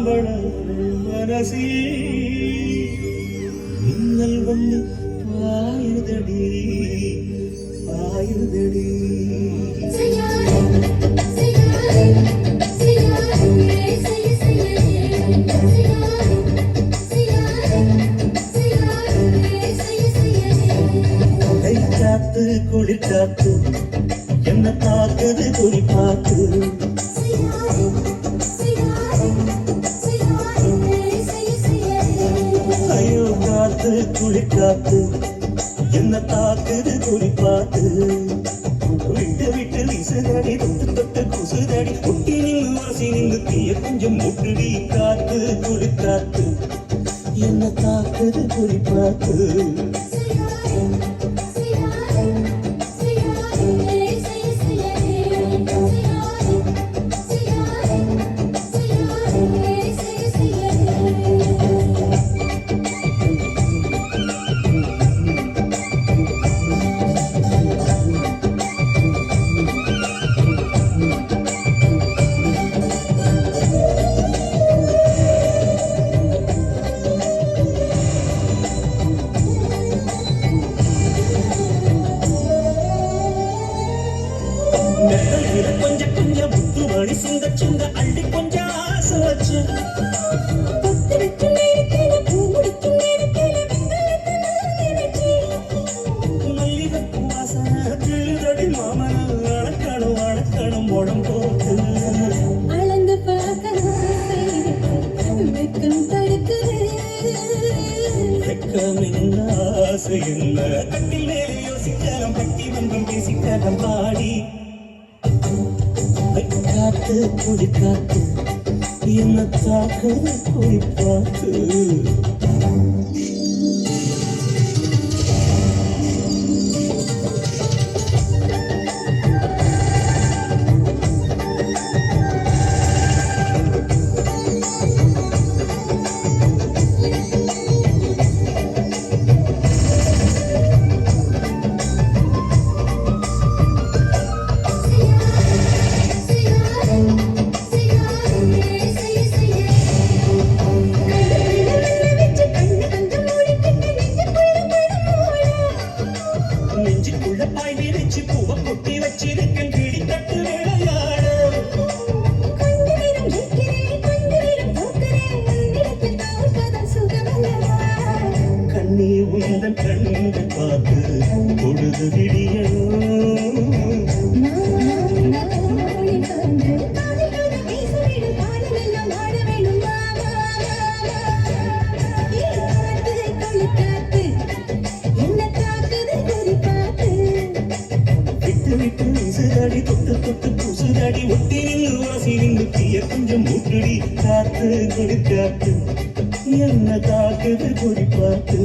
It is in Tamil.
மனசி மின்னல் வந்து ஆயுதடி ஆயுதடி காத்து குளிர் காத்து என்ன தாக்குது குறி பார்த்து ஐயோ காத்து குளிர் காத்து என்ன தாக்குது குறி பார்த்து விட்டு விட்டு விசுதடி தொட்டு தொட்டு குசுதடி குட்டி நின்று வாசி நின்று தீய கொஞ்சம் முட்டுடி காத்து குளிர் காத்து என்ன தாக்குது குறி பார்த்து கொஞ்சம் கொஞ்சம் புத்து மணி சிந்த சிந்த அள்ளி கொஞ்சம் ஆசை வச்சு மல்லிகைப்பூ வாசனை திருதடி மாமன அணக்கணும் அணக்கணும் உடம் போட்டு அளந்து வெக்கம் தடுக்குது வெக்கமின் ஆசை என்ன கட்டில் மேலே யோசிக்கலாம் கட்டி வந்தம் பேசிக்கலாம் பாடி காத்து குடி காத்து என்ன தாக்குது குடி பார்த்து நெஞ்சுக்குள்ள பாய் விரிச்சு பூவ கொட்டி வச்சிருக்கேன் கிடி கட்டு விளையாட கண்ணி உந்தன் கண்ணு பார்த்து பொழுது விடியணும் விட்டு விசுதடி தொட்டு தொட்டு புசுதடி ஒட்டி நின்று வாசி நின்று தீய கொஞ்சம் முட்டுடி காத்து குடி காத்து என்ன தாக்குது குறி பார்த்து